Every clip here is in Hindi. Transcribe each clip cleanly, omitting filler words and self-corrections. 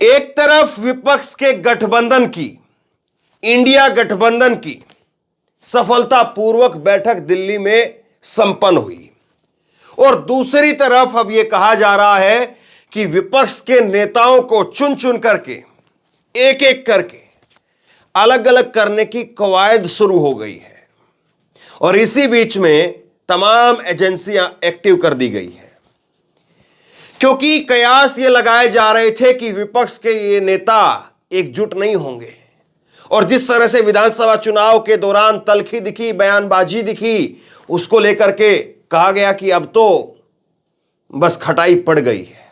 एक तरफ विपक्ष के गठबंधन की, इंडिया गठबंधन की सफलतापूर्वक बैठक दिल्ली में संपन्न हुई और दूसरी तरफ अब यह कहा जा रहा है कि विपक्ष के नेताओं को चुन चुन करके एक एक करके अलग अलग करने की कवायद शुरू हो गई है और इसी बीच में तमाम एजेंसियां एक्टिव कर दी गई है, क्योंकि कयास ये लगाए जा रहे थे कि विपक्ष के ये नेता एकजुट नहीं होंगे और जिस तरह से विधानसभा चुनाव के दौरान तल्खी दिखी, बयानबाजी दिखी, उसको लेकर के कहा गया कि अब तो बस खटाई पड़ गई है,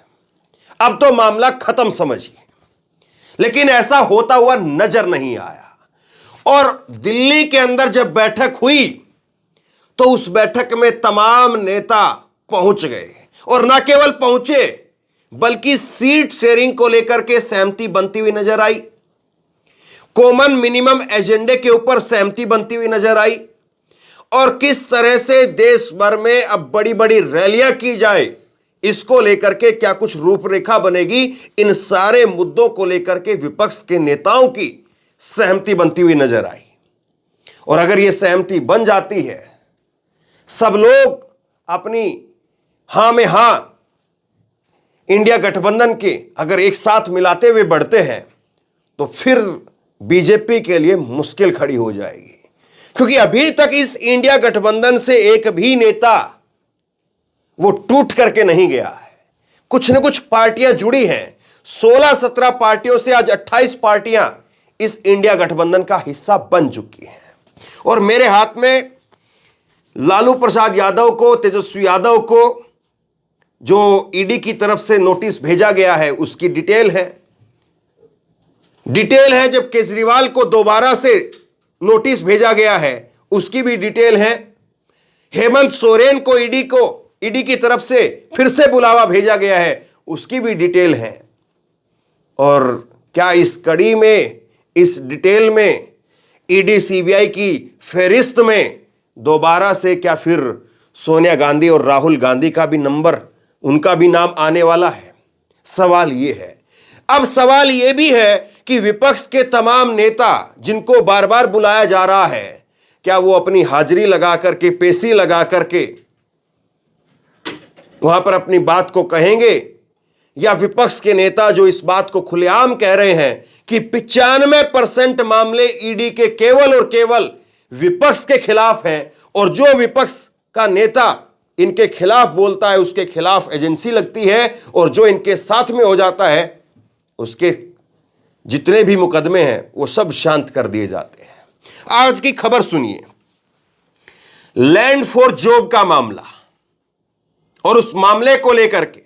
अब तो मामला खत्म समझिए। लेकिन ऐसा होता हुआ नजर नहीं आया और दिल्ली के अंदर जब बैठक हुई तो उस बैठक में तमाम नेता पहुंच गए और ना केवल पहुंचे बल्कि सीट शेयरिंग को लेकर के सहमति बनती हुई नजर आई, कॉमन मिनिमम एजेंडे के ऊपर सहमति बनती हुई नजर आई और किस तरह से देश भर में अब बड़ी बड़ी रैलियां की जाए, इसको लेकर के क्या कुछ रूपरेखा बनेगी, इन सारे मुद्दों को लेकर के विपक्ष के नेताओं की सहमति बनती हुई नजर आई। और अगर यह सहमति बन जाती है, सब लोग अपनी हां में हां इंडिया गठबंधन के अगर एक साथ मिलाते हुए बढ़ते हैं तो फिर बीजेपी के लिए मुश्किल खड़ी हो जाएगी, क्योंकि अभी तक इस इंडिया गठबंधन से एक भी नेता वो टूट करके नहीं गया है। कुछ न कुछ पार्टियां जुड़ी हैं, 16-17 पार्टियों से आज 28 पार्टियां इस इंडिया गठबंधन का हिस्सा बन चुकी हैं और मेरे हाथ में लालू प्रसाद यादव को, तेजस्वी यादव को जो ईडी की तरफ से नोटिस भेजा गया है उसकी डिटेल है। जब केजरीवाल को दोबारा से नोटिस भेजा गया है उसकी भी डिटेल है। हेमंत सोरेन को ईडी की तरफ से फिर से बुलावा भेजा गया है उसकी भी डिटेल है। और क्या इस कड़ी में, इस डिटेल में ईडी सीबीआई की फेहरिस्त में दोबारा से क्या फिर सोनिया गांधी और राहुल गांधी का भी नंबर, उनका भी नाम आने वाला है? सवाल यह है। अब सवाल यह भी है कि विपक्ष के तमाम नेता जिनको बार बार बुलाया जा रहा है, क्या वो अपनी हाजिरी लगा करके, पेशी लगा करके वहां पर अपनी बात को कहेंगे, या विपक्ष के नेता जो इस बात को खुलेआम कह रहे हैं कि 95% मामले ईडी के केवल और केवल विपक्ष के खिलाफ हैं और जो विपक्ष का नेता इनके खिलाफ बोलता है उसके खिलाफ एजेंसी लगती है और जो इनके साथ में हो जाता है उसके जितने भी मुकदमे हैं वो सब शांत कर दिए जाते हैं। आज की खबर सुनिए, लैंड फॉर जॉब का मामला और उस मामले को लेकर के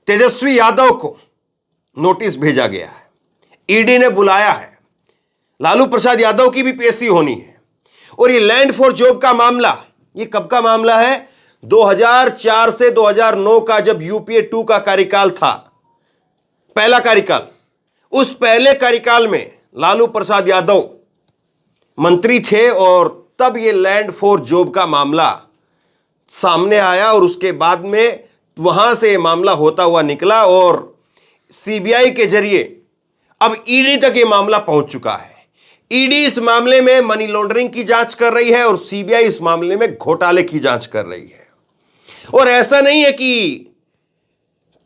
तेजस्वी यादव को नोटिस भेजा गया है, ईडी ने बुलाया है, लालू प्रसाद यादव की भी पेशी होनी है। और ये लैंड फॉर जॉब का मामला, ये कब का मामला है? 2004 से 2009 का, जब यूपीए 2 का कार्यकाल था, पहला कार्यकाल, उस पहले कार्यकाल में लालू प्रसाद यादव मंत्री थे और तब ये लैंड फॉर जॉब का मामला सामने आया और उसके बाद में वहां से ये मामला होता हुआ निकला और सीबीआई के जरिए अब ईडी तक ये मामला पहुंच चुका है। ईडी इस मामले में मनी लॉन्ड्रिंग की जांच कर रही है और सीबीआई इस मामले में घोटाले की जांच कर रही है। और ऐसा नहीं है कि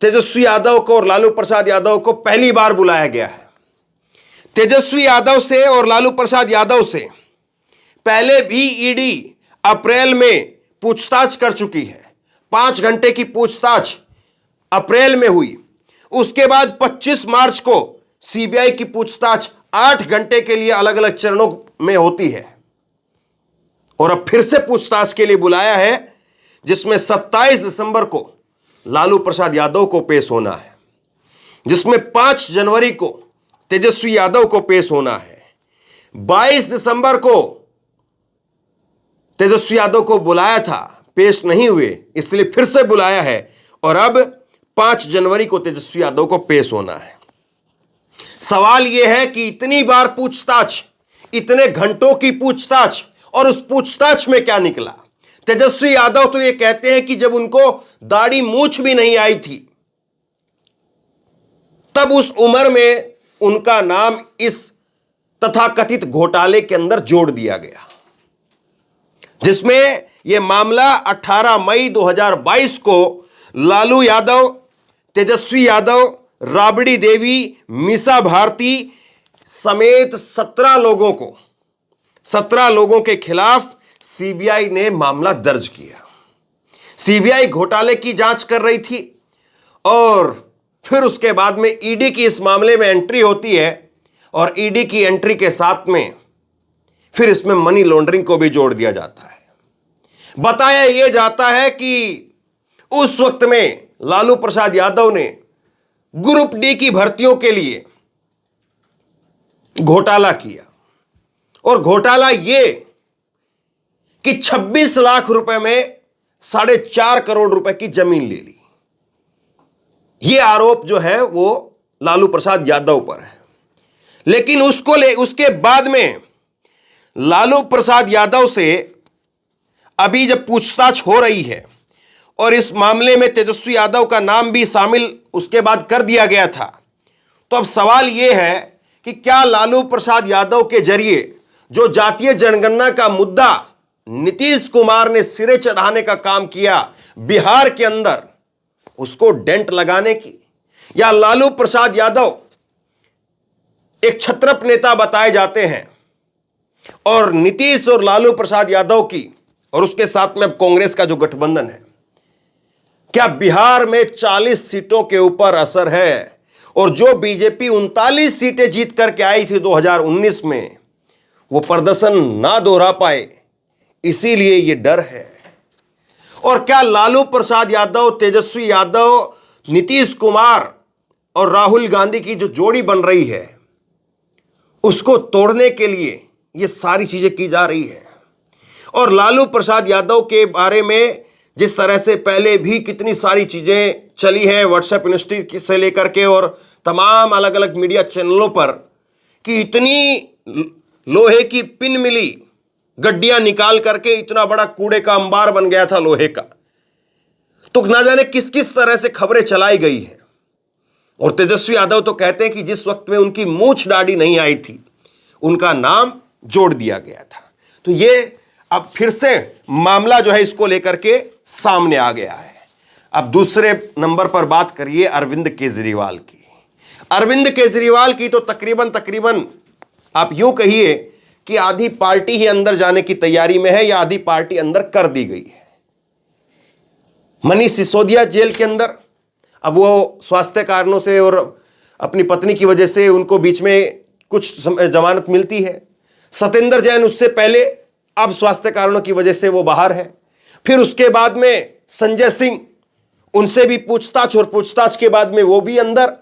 तेजस्वी यादव को और लालू प्रसाद यादव को पहली बार बुलाया गया है। तेजस्वी यादव से और लालू प्रसाद यादव से पहले भी ईडी अप्रैल में पूछताछ कर चुकी है। 5 घंटे की पूछताछ अप्रैल में हुई। उसके बाद 25 मार्च को सीबीआई की पूछताछ 8 घंटे के लिए अलग अलग चरणों में होती है और अब फिर से पूछताछ के लिए बुलाया है, जिसमें 27 दिसंबर को लालू प्रसाद यादव को पेश होना है, जिसमें 5 जनवरी को तेजस्वी यादव को पेश होना है। 22 दिसंबर को तेजस्वी यादव को बुलाया था, पेश नहीं हुए, इसलिए फिर से बुलाया है और अब 5 जनवरी को तेजस्वी यादव को पेश होना है। सवाल यह है कि इतनी बार पूछताछ, इतने घंटों की पूछताछ, और उस पूछताछ में क्या निकला? तेजस्वी यादव तो यह कहते हैं कि जब उनको दाढ़ी मूछ भी नहीं आई थी तब उस उम्र में उनका नाम इस तथाकथित घोटाले के अंदर जोड़ दिया गया, जिसमें यह मामला 18 मई 2022 को लालू यादव, तेजस्वी यादव, राबड़ी देवी, मीसा भारती समेत 17 लोगों के खिलाफ सीबीआई ने मामला दर्ज किया। सीबीआई घोटाले की जांच कर रही थी और फिर उसके बाद में ईडी की इस मामले में एंट्री होती है और ईडी की एंट्री के साथ में फिर इसमें मनी लॉन्ड्रिंग को भी जोड़ दिया जाता है। बताया यह जाता है कि उस वक्त में लालू प्रसाद यादव ने ग्रुप डी की भर्तियों के लिए घोटाला किया और घोटाला यह कि 26 लाख रुपए में 4.5 करोड़ रुपए की जमीन ले ली। यह आरोप जो है वो लालू प्रसाद यादव पर है। लेकिन उसके बाद में लालू प्रसाद यादव से अभी जब पूछताछ हो रही है और इस मामले में तेजस्वी यादव का नाम भी शामिल उसके बाद कर दिया गया था, तो अब सवाल यह है कि क्या लालू प्रसाद यादव के जरिए जो जातीय जनगणना का मुद्दा नीतीश कुमार ने सिरे चढ़ाने का काम किया बिहार के अंदर, उसको डेंट लगाने की, या लालू प्रसाद यादव एक छत्रप नेता बताए जाते हैं और नीतीश और लालू प्रसाद यादव की और उसके साथ में अब कांग्रेस का जो गठबंधन है, क्या बिहार में 40 सीटों के ऊपर असर है? और जो बीजेपी 39 सीटें जीत करके आई थी 2019 में, वो प्रदर्शन ना दोहरा पाए, इसीलिए ये डर है। और क्या लालू प्रसाद यादव, तेजस्वी यादव, नीतीश कुमार और राहुल गांधी की जो जोड़ी बन रही है, उसको तोड़ने के लिए ये सारी चीजें की जा रही है। और लालू प्रसाद यादव के बारे में जिस तरह से पहले भी कितनी सारी चीजें चली हैं व्हाट्सएप यूनिवर्सिटी से लेकर के और तमाम अलग अलग मीडिया चैनलों पर, कि इतनी लोहे की पिन मिली, गड्डियां निकाल करके इतना बड़ा कूड़े का अंबार बन गया था लोहे का, तो ना जाने किस किस तरह से खबरें चलाई गई हैं। और तेजस्वी यादव तो कहते हैं कि जिस वक्त में उनकी मूंछ दाढ़ी नहीं आई थी, उनका नाम जोड़ दिया गया था। तो ये अब फिर से मामला जो है इसको लेकर के सामने आ गया है। अब दूसरे नंबर पर बात करिए अरविंद केजरीवाल की। अरविंद केजरीवाल की तो तकरीबन आप यूं कहिए कि आधी पार्टी ही अंदर जाने की तैयारी में है या आधी पार्टी अंदर कर दी गई है। मनीष सिसोदिया जेल के अंदर, अब वो स्वास्थ्य कारणों से और अपनी पत्नी की वजह से उनको बीच में कुछ जमानत मिलती है। सत्येंद्र जैन उससे पहले, अब स्वास्थ्य कारणों की वजह से वो बाहर है। फिर उसके बाद में संजय सिंह, उनसे भी पूछताछ और पूछताछ के बाद में वो भी अंदर।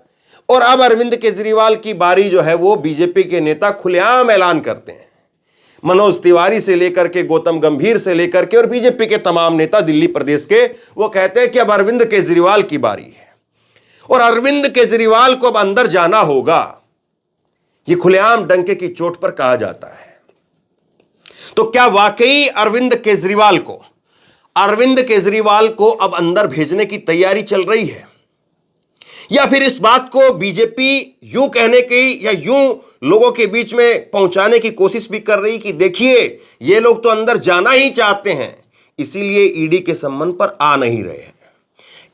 और अब अरविंद केजरीवाल की बारी जो है वो बीजेपी के नेता खुलेआम ऐलान करते हैं, मनोज तिवारी से लेकर के गौतम गंभीर से लेकर के और बीजेपी के तमाम नेता दिल्ली प्रदेश के, वो कहते हैं कि अब अरविंद केजरीवाल की बारी है और अरविंद केजरीवाल को अब अंदर जाना होगा। ये खुलेआम डंके की चोट पर कहा जाता है। तो क्या वाकई अरविंद केजरीवाल को अब अंदर भेजने की तैयारी चल रही है, या फिर इस बात को बीजेपी यूं कहने की या यूं लोगों के बीच में पहुंचाने की कोशिश भी कर रही कि देखिए ये लोग तो अंदर जाना ही चाहते हैं, इसीलिए ईडी के संबंध पर आ नहीं रहे हैं।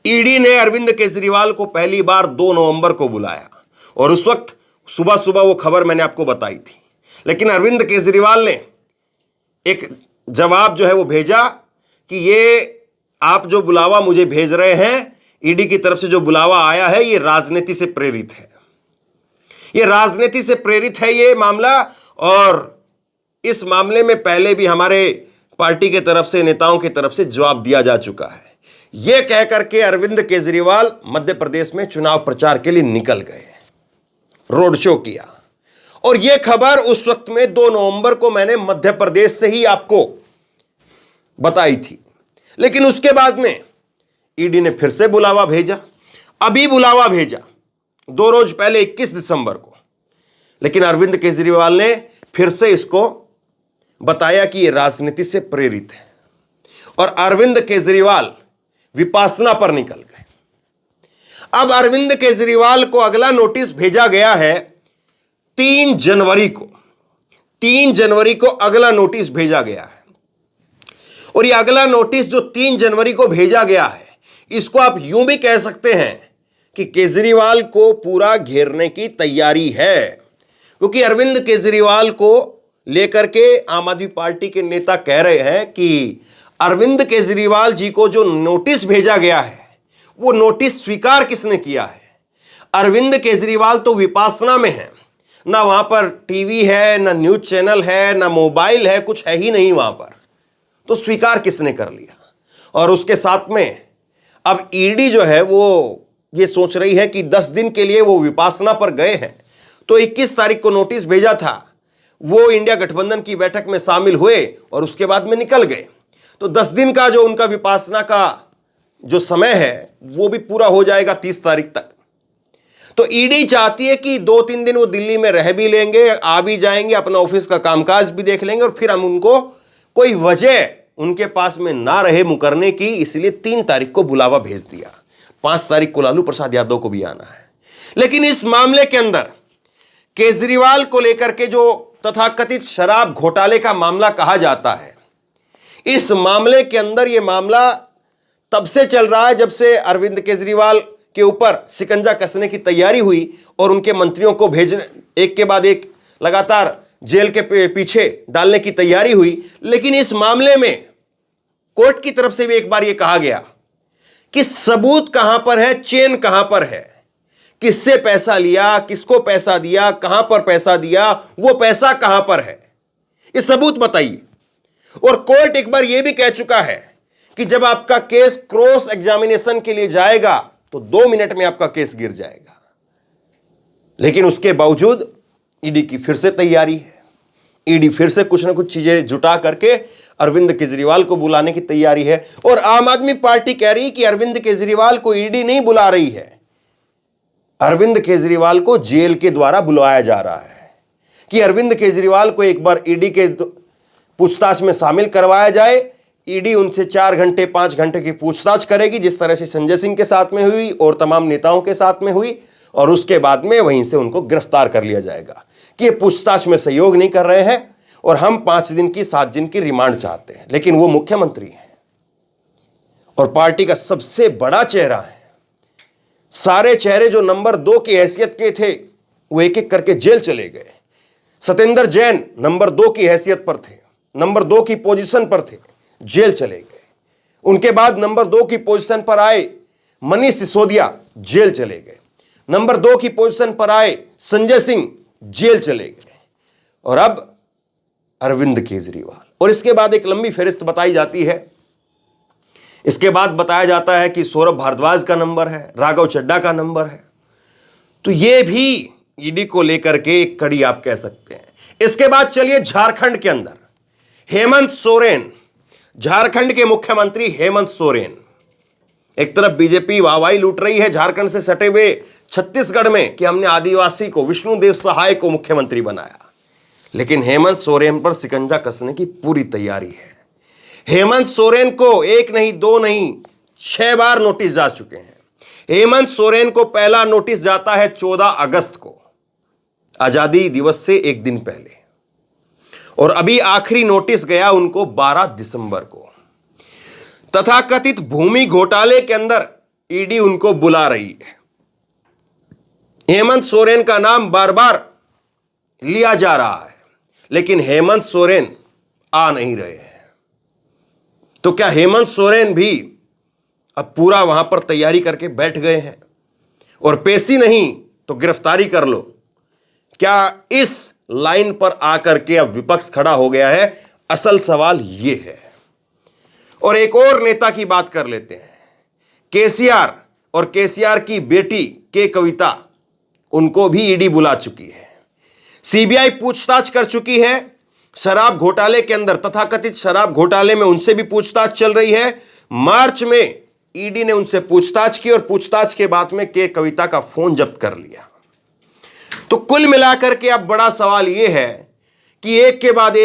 ईडी ने अरविंद केजरीवाल को पहली बार 2 नवंबर को बुलाया और उस वक्त सुबह सुबह वो खबर मैंने आपको बताई थी। लेकिन अरविंद केजरीवाल ने एक जवाब जो है वो भेजा कि ये आप जो बुलावा मुझे भेज रहे हैं, ईडी की तरफ से जो बुलावा आया है, ये राजनीति से प्रेरित है। ये राजनीति से प्रेरित है ये मामला, और इस मामले में पहले भी हमारे पार्टी के तरफ से, नेताओं की तरफ से जवाब दिया जा चुका है। यह कहकर के अरविंद केजरीवाल मध्य प्रदेश में चुनाव प्रचार के लिए निकल गए, रोड शो किया। और यह खबर उस वक्त में 2 नवंबर को मैंने मध्य प्रदेश से ही आपको बताई थी। लेकिन उसके बाद में ईडी ने फिर से बुलावा भेजा, अभी बुलावा भेजा 2 रोज पहले 21 दिसंबर को। लेकिन अरविंद केजरीवाल ने फिर से इसको बताया कि यह राजनीति से प्रेरित है और अरविंद केजरीवाल विपासना पर निकल गए। अब अरविंद केजरीवाल को अगला नोटिस भेजा गया है 3 जनवरी को। 3 जनवरी को अगला नोटिस भेजा गया है। और यह अगला नोटिस जो 3 जनवरी को भेजा गया है, इसको आप यूं भी कह सकते हैं कि केजरीवाल को पूरा घेरने की तैयारी है। क्योंकि अरविंद केजरीवाल को लेकर के आम आदमी पार्टी के नेता कह रहे हैं कि अरविंद केजरीवाल जी को जो नोटिस भेजा गया है, वो नोटिस स्वीकार किसने किया है? अरविंद केजरीवाल तो विपासना में है, ना वहां पर टीवी है, ना न्यूज चैनल है, ना मोबाइल है, कुछ है ही नहीं वहां पर। तो स्वीकार किसने कर लिया? और उसके साथ में अब ईडी जो है वो ये सोच रही है कि 10 दिन के लिए वो विपासना पर गए हैं, तो 21 तारीख को नोटिस भेजा था, वो इंडिया गठबंधन की बैठक में शामिल हुए और उसके बाद में निकल गए। तो 10 दिन का जो उनका विपासना का जो समय है वो भी पूरा हो जाएगा 30 तारीख तक। तो ईडी चाहती है कि 2-3 दिन वो दिल्ली में रह भी लेंगे, आ भी जाएंगे, अपना ऑफिस का कामकाज भी देख लेंगे, और फिर हम उनको कोई वजह उनके पास में ना रहे मुकरने की, इसलिए 3 तारीख को बुलावा भेज दिया। 5 तारीख को लालू प्रसाद यादव को भी आना है। लेकिन इस मामले के अंदर केजरीवाल को लेकर के जो तथाकथित शराब घोटाले का मामला कहा जाता है, इस मामले के अंदर यह मामला तब से चल रहा है जब से अरविंद केजरीवाल के ऊपर शिकंजा कसने की तैयारी हुई और उनके मंत्रियों को भेजने एक के बाद एक लगातार जेल के पीछे डालने की तैयारी हुई। लेकिन इस मामले में कोर्ट की तरफ से भी एक बार यह कहा गया कि सबूत कहां पर है, चेन कहां पर है, किससे पैसा लिया, किसको पैसा दिया, कहां पर पैसा दिया, वो पैसा कहां पर है, ये सबूत बताइए। और कोर्ट एक बार यह भी कह चुका है कि जब आपका केस क्रॉस एग्जामिनेशन के लिए जाएगा तो 2 मिनट में आपका केस गिर जाएगा। लेकिन उसके बावजूद ईडी की फिर से तैयारी है। ईडी फिर से कुछ ना कुछ चीजें जुटा करके अरविंद केजरीवाल को बुलाने की तैयारी है। और आम आदमी पार्टी कह रही है कि अरविंद केजरीवाल को ईडी नहीं बुला रही है, अरविंद केजरीवाल को जेल के द्वारा बुलाया जा रहा है, कि अरविंद केजरीवाल को एक बार ईडी के पूछताछ में शामिल करवाया जाए। ईडी उनसे 4 घंटे 5 घंटे की पूछताछ करेगी, जिस तरह से संजय सिंह के साथ में हुई और तमाम नेताओं के साथ में हुई, और उसके बाद में वहीं से उनको गिरफ्तार कर लिया जाएगा कि ये पूछताछ में सहयोग नहीं कर रहे हैं और हम 5 दिन की 7 दिन की रिमांड चाहते हैं। लेकिन वो मुख्यमंत्री हैं और पार्टी का सबसे बड़ा चेहरा है। सारे चेहरे जो नंबर 2 की हैसियत के थे वो एक एक करके जेल चले गए। सत्येंद्र जैन नंबर 2 की हैसियत पर थे, नंबर 2 की पोजीशन पर थे, जेल चले गए। उनके बाद नंबर 2 की पोजीशन पर आए मनीष सिसोदिया, जेल चले गए। नंबर 2 की पोजीशन पर आए संजय सिंह, जेल चले गए। और अब अरविंद केजरीवाल, और इसके बाद एक लंबी फहरिस्त बताई जाती है। इसके बाद बताया जाता है कि सौरभ भारद्वाज का नंबर है, राघव चड्ढा का नंबर है। तो यह भी ईडी को लेकर के एक कड़ी आप कह सकते हैं। इसके बाद चलिए झारखंड के अंदर हेमंत सोरेन, झारखंड के मुख्यमंत्री हेमंत सोरेन, एक तरफ बीजेपी वाहवाही लूट रही है झारखंड से सटे हुए छत्तीसगढ़ में कि हमने आदिवासी को, विष्णुदेव सहाय को मुख्यमंत्री बनाया, लेकिन हेमंत सोरेन पर शिकंजा कसने की पूरी तैयारी है। हेमंत सोरेन को 1 नहीं 2 नहीं 6 बार नोटिस जा चुके हैं। हेमंत सोरेन को पहला नोटिस जाता है 14 अगस्त को, आजादी दिवस से 1 दिन पहले, और अभी आखिरी नोटिस गया उनको 12 दिसंबर को। तथाकथित भूमि घोटाले के अंदर ईडी उनको बुला रही है। हेमंत सोरेन का नाम बार बार लिया जा रहा है, लेकिन हेमंत सोरेन आ नहीं रहे हैं। तो क्या हेमंत सोरेन भी अब पूरा वहां पर तैयारी करके बैठ गए हैं और पेशी नहीं तो गिरफ्तारी कर लो? क्या इस लाइन पर आकर के अब विपक्ष खड़ा हो गया है? असल सवाल यह है। और एक और नेता की बात कर लेते हैं, केसीआर, और केसीआर की बेटी के कविता, उनको भी ईडी बुला चुकी है। सीबीआई पूछताछ कर चुकी है शराब घोटाले के अंदर, तथाकथित शराब घोटाले में उनसे भी पूछताछ चल रही है। मार्च में ईडी ने उनसे पूछताछ की और पूछताछ के बाद में के कविता का फोन जब्त कर लिया। तो कुल मिलाकर के अब बड़ा सवाल यह है कि एक के बाद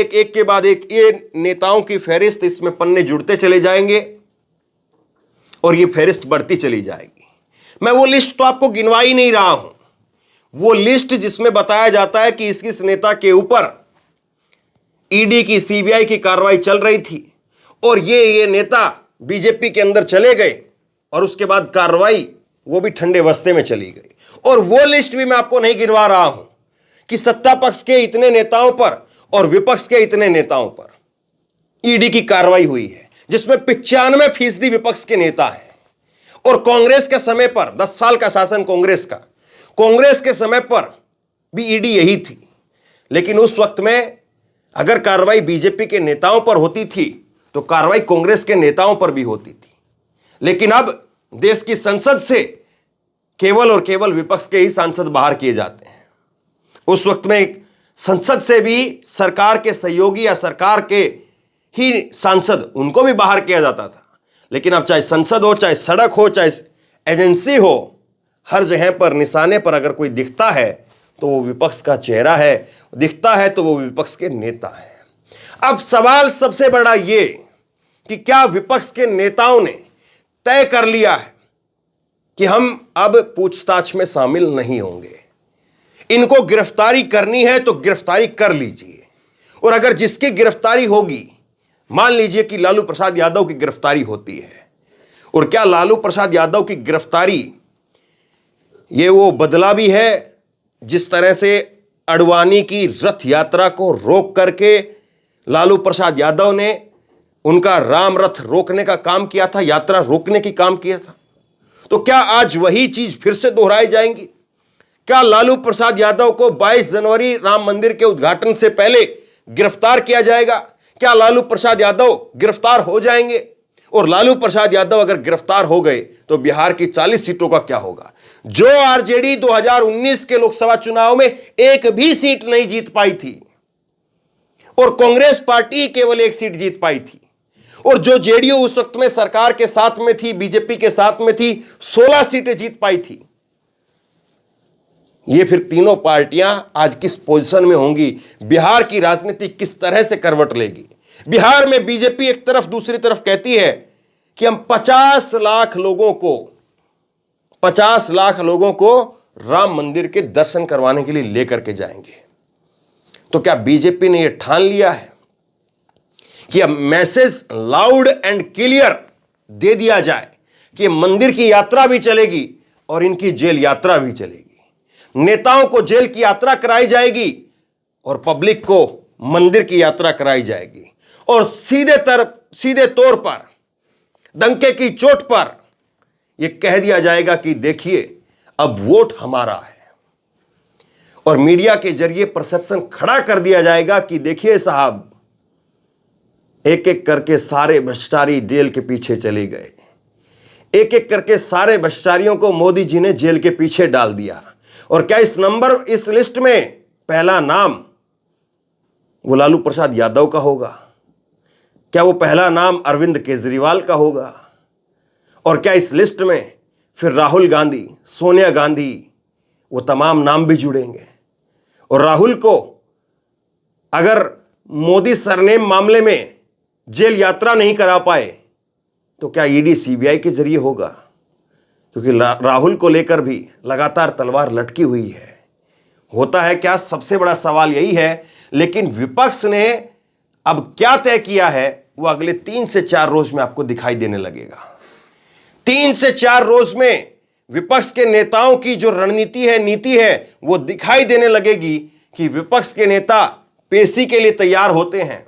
एक ये नेताओं की फहरिस्त, इसमें पन्ने जुड़ते चले जाएंगे और ये फहरिस्त बढ़ती चली जाएगी। मैं वो लिस्ट तो आपको गिनवा ही नहीं रहा हूं, वो लिस्ट जिसमें बताया जाता है कि इस नेता के ऊपर ईडी की, सीबीआई की कार्रवाई चल रही थी और ये नेता बीजेपी के अंदर चले गए और उसके बाद कार्रवाई वो भी ठंडे बस्ते में चली गई। और वो लिस्ट भी मैं आपको नहीं गिनवा रहा हूं कि सत्ता पक्ष के इतने नेताओं पर और विपक्ष के इतने नेताओं पर ईडी की कार्रवाई हुई है, जिसमें 95% विपक्ष के नेता हैं। और कांग्रेस के समय पर 10 साल का शासन कांग्रेस के समय पर भी ईडी यही थी, लेकिन उस वक्त में अगर कार्रवाई बीजेपी के नेताओं पर होती थी तो कार्रवाई कांग्रेस के नेताओं पर भी होती थी। लेकिन अब देश की संसद से केवल और केवल विपक्ष के ही सांसद बाहर किए जाते हैं। उस वक्त में संसद से भी सरकार के सहयोगी या सरकार के ही सांसद, उनको भी बाहर किया जाता था। लेकिन अब चाहे संसद हो, चाहे सड़क हो, चाहे एजेंसी हो, हर जगह पर निशाने पर अगर कोई दिखता है तो वो विपक्ष का चेहरा है, दिखता है तो वो विपक्ष के नेता है। अब सवाल सबसे बड़ा ये कि क्या विपक्ष के नेताओं ने तय कर लिया है कि हम अब पूछताछ में शामिल नहीं होंगे, इनको गिरफ्तारी करनी है तो गिरफ्तारी कर लीजिए। और अगर जिसकी गिरफ्तारी होगी, मान लीजिए कि लालू प्रसाद यादव की गिरफ्तारी होती है, और क्या लालू प्रसाद यादव की गिरफ्तारी ये वो बदला भी है जिस तरह से अडवाणी की रथ यात्रा को रोक करके लालू प्रसाद यादव ने उनका राम रथ रोकने का काम किया था, यात्रा रोकने की काम किया था? तो क्या आज वही चीज फिर से दोहराई जाएंगी? क्या लालू प्रसाद यादव को 22 जनवरी राम मंदिर के उद्घाटन से पहले गिरफ्तार किया जाएगा? क्या लालू प्रसाद यादव गिरफ्तार हो जाएंगे? और लालू प्रसाद यादव अगर गिरफ्तार हो गए तो बिहार की 40 सीटों का क्या होगा? जो आरजेडी 2019 के लोकसभा चुनाव में एक भी सीट नहीं जीत पाई थी और कांग्रेस पार्टी केवल एक सीट जीत पाई थी, और जो जेडीयू उस वक्त में सरकार के साथ में थी, बीजेपी के साथ में थी, 16 सीटें जीत पाई थी। ये फिर तीनों पार्टियां आज किस पोजीशन में होंगी? बिहार की राजनीति किस तरह से करवट लेगी? बिहार में बीजेपी एक तरफ, दूसरी तरफ कहती है कि हम 50 लाख लोगों को राम मंदिर के दर्शन करवाने के लिए लेकर के जाएंगे। तो क्या बीजेपी ने यह ठान लिया है कि अब मैसेज लाउड एंड क्लियर दे दिया जाए कि मंदिर की यात्रा भी चलेगी और इनकी जेल यात्रा भी चलेगी? नेताओं को जेल की यात्रा कराई जाएगी और पब्लिक को मंदिर की यात्रा कराई जाएगी, और सीधे तौर पर डंके की चोट पर यह कह दिया जाएगा कि देखिए अब वोट हमारा है, और मीडिया के जरिए परसेप्शन खड़ा कर दिया जाएगा कि देखिए साहब, एक एक करके सारे भ्रष्टाचारी जेल के पीछे चले गए, एक एक करके सारे भ्रष्टाचारियों को मोदी जी ने जेल के पीछे डाल दिया। और क्या इस लिस्ट में पहला नाम वो लालू प्रसाद यादव का होगा? क्या वो पहला नाम अरविंद केजरीवाल का होगा? और क्या इस लिस्ट में फिर राहुल गांधी, सोनिया गांधी, वो तमाम नाम भी जुड़ेंगे? और राहुल को अगर मोदी सरनेम मामले में जेल यात्रा नहीं करा पाए तो क्या ईडी सीबीआई के जरिए होगा? क्योंकि राहुल को लेकर भी लगातार तलवार लटकी हुई है। होता है क्या? सबसे बड़ा सवाल यही है। लेकिन विपक्ष ने अब क्या तय किया है वो अगले 3 से 4 रोज में आपको दिखाई देने लगेगा। 3 से 4 रोज में विपक्ष के नेताओं की जो रणनीति है, नीति है, वो दिखाई देने लगेगी कि विपक्ष के नेता पेशी के लिए तैयार होते हैं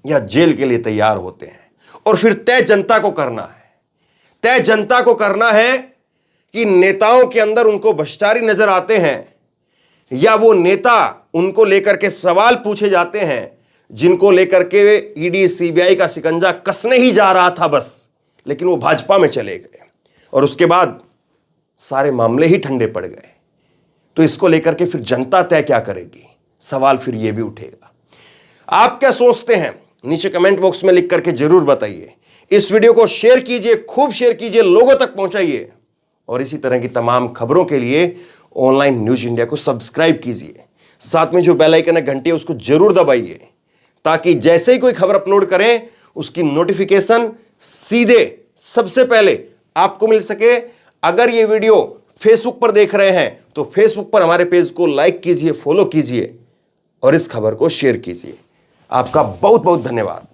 या जेल के लिए तैयार होते हैं। और फिर तय जनता को करना है। तय जनता को करना है कि नेताओं के अंदर उनको भ्रष्टाचारी नजर आते हैं या वो नेता उनको लेकर के सवाल पूछे जाते हैं जिनको लेकर के ईडी सीबीआई का शिकंजा कसने ही जा रहा था बस, लेकिन वो भाजपा में चले गए और उसके बाद सारे मामले ही ठंडे पड़ गए। तो इसको लेकर के फिर जनता तय क्या करेगी? सवाल फिर ये भी उठेगा। आप क्या सोचते हैं? नीचे कमेंट बॉक्स में लिख करके जरूर बताइए। इस वीडियो को शेयर कीजिए, खूब शेयर कीजिए, लोगों तक पहुंचाइए, और इसी तरह की तमाम खबरों के लिए ऑनलाइन न्यूज इंडिया को सब्सक्राइब कीजिए। साथ में जो बेल आइकन है, घंटी है, उसको जरूर दबाइए ताकि जैसे ही कोई खबर अपलोड करें उसकी नोटिफिकेशन सीधे सबसे पहले आपको मिल सके, अगर ये वीडियो फेसबुक पर देख रहे हैं तो फेसबुक पर हमारे पेज को लाइक कीजिए, फॉलो कीजिए और इस खबर को शेयर कीजिए। आपका बहुत बहुत धन्यवाद।